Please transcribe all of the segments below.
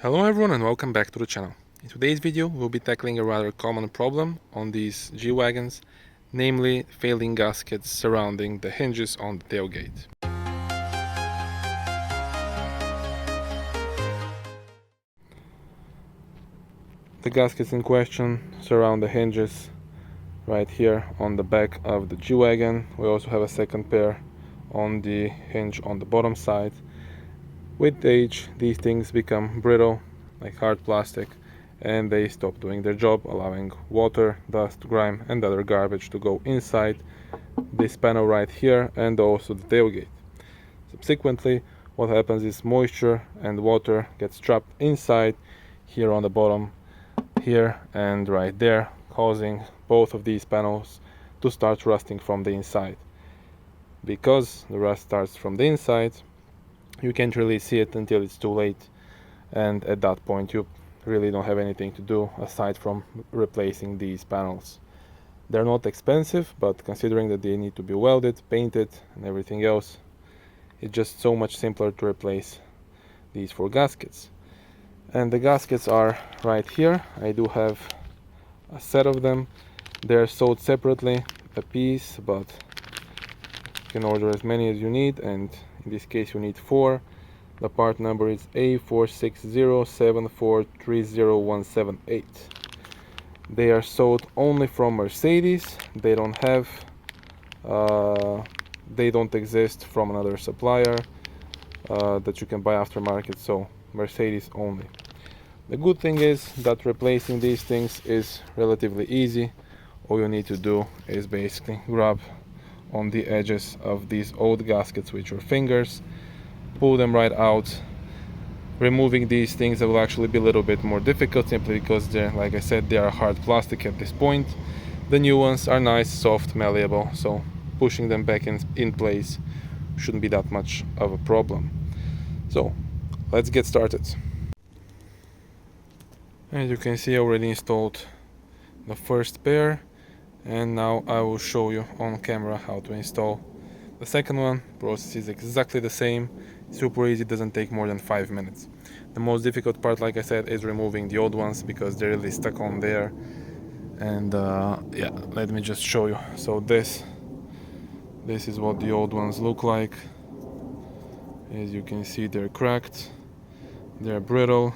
Hello everyone and welcome back to the channel. In today's video we'll be tackling a rather common problem on these G-Wagons, namely failing gaskets surrounding the hinges on the tailgate. The gaskets in question surround the hinges right here on the back of the G-Wagon. We also have a second pair on the hinge on the bottom side. With age, these things become brittle, like hard plastic, and they stop doing their job, allowing water, dust, grime and other garbage to go inside this panel right here and also the tailgate. Subsequently, what happens is moisture and water gets trapped inside here on the bottom, here and right there, causing both of these panels to start rusting from the inside. Because the rust starts from the inside, you can't really see it until it's too late, and at that point you really don't have anything to do aside from replacing these panels. They're not expensive, but considering that they need to be welded, painted and everything else, it's just so much simpler to replace these four gaskets. And the gaskets are right here. I do have a set of them. They're sold separately a piece, but you can order as many as you need, and in this case you need 4. The part number is A46074301778. They are sold only from Mercedes. They don't have they don't exist from another supplier that you can buy aftermarket, so Mercedes only. The good thing is that replacing these things is relatively easy. All you need to do is basically grab on the edges of these old gaskets with your fingers, pull them right out. Removing these things will actually be a little bit more difficult, simply because they're, like I said, they are hard plastic at this point. The new ones are nice, soft, malleable, so pushing them back in place shouldn't be that much of a problem. So let's get started. As you can see, I already installed the first pair, and now I will show you on camera how to install the second one. Process is exactly the same, super easy, doesn't take more than 5 minutes. The most difficult part, like I said, is removing the old ones because they're really stuck on there. And yeah, let me just show you. So this is what the old ones look like. As you can see, they're cracked, they're brittle,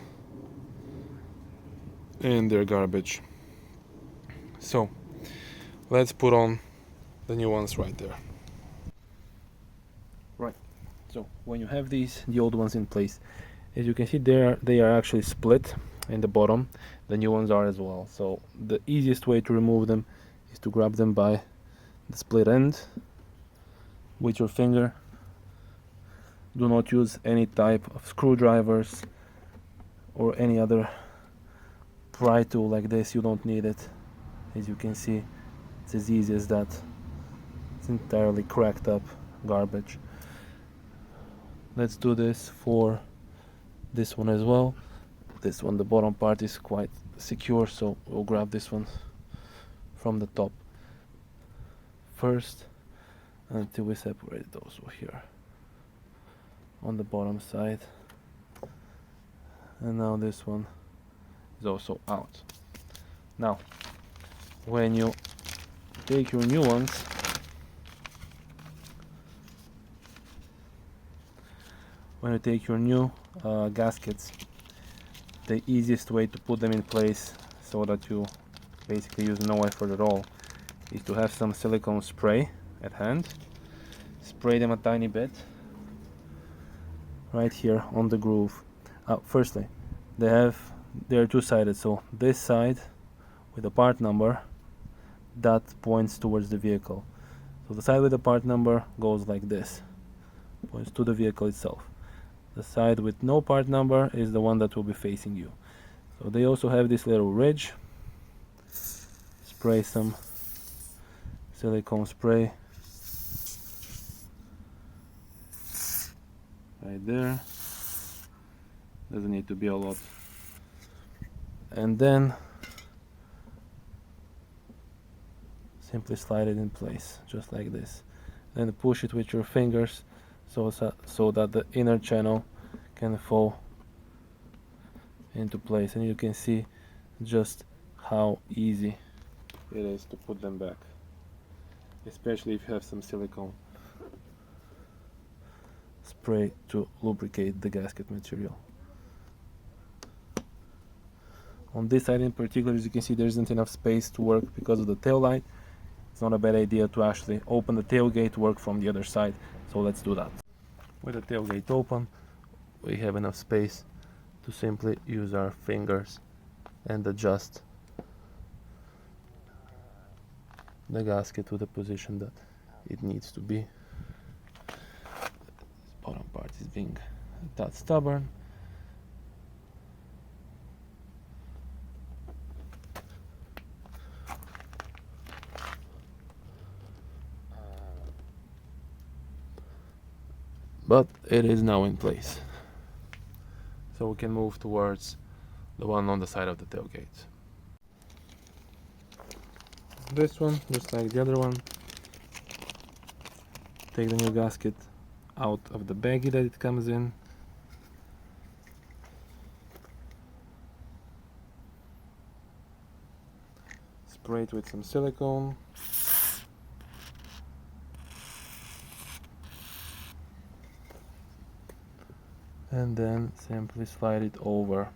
and they're garbage. So let's put on the new ones right there. Right, so when you have the old ones in place, as you can see, they are actually split in the bottom. The new ones are as well. So the easiest way to remove them is to grab them by the split end with your finger. Do not use any type of screwdrivers or any other pry tool like this. You don't need it. As you can see, it's as easy as that. It's entirely cracked up garbage. Let's do this for this one as well. This one, the bottom part is quite secure, so we'll grab this one from the top first until we separate those here on the bottom side. And now this one is also out. Now when you take your new ones, gaskets, the easiest way to put them in place so that you basically use no effort at all is to have some silicone spray at hand. Spray them a tiny bit right here on the groove. Firstly, they're two-sided, so this side with the part number that points towards the vehicle. So the side with the part number goes like this, points to the vehicle itself. The side with no part number is the one that will be facing you. So they also have this little ridge. Spray some silicone spray right there. Doesn't need to be a lot. And then simply slide it in place, just like this. Then push it with your fingers so that the inner channel can fall into place, and you can see just how easy it is to put them back, especially if you have some silicone spray to lubricate the gasket material. On this side in particular, as you can see, there isn't enough space to work because of the tail light. It's not a bad idea to actually open the tailgate, work from the other side, so let's do that. With the tailgate open, we have enough space to simply use our fingers and adjust the gasket to the position that it needs to be. This bottom part is being that stubborn. But it is now in place. So we can move towards the one on the side of the tailgate. This one, just like the other one, take the new gasket out of the baggie that it comes in. Spray it with some silicone. And then simply slide it over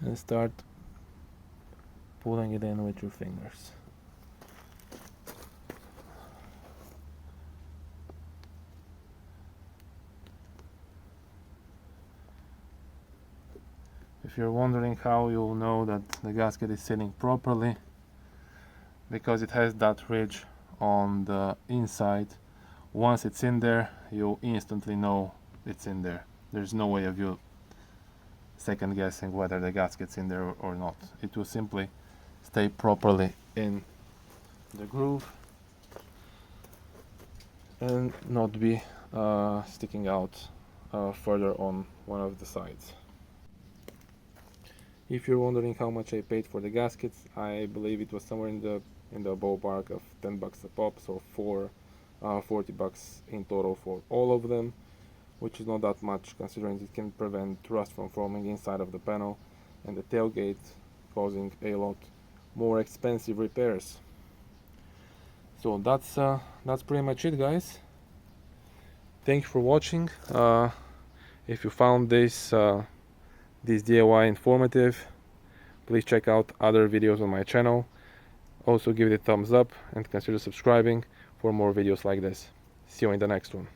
and start pulling it in with your fingers. If you're wondering how you'll know that the gasket is sitting properly, because it has that ridge on the inside, once it's in there, you'll instantly know it's in there. There's no way of you second guessing whether the gasket's in there or not. It will simply stay properly in the groove and not be sticking out further on one of the sides. If you're wondering how much I paid for the gaskets, I believe it was somewhere in the ballpark of $10 a pop, so $40 in total for all of them, which is not that much considering it can prevent rust from forming inside of the panel and the tailgate, causing a lot more expensive repairs. So that's pretty much it, guys. Thank you for watching. If you found this DIY informative, please check out other videos on my channel. Also give it a thumbs up and consider subscribing for more videos like this. See you in the next one.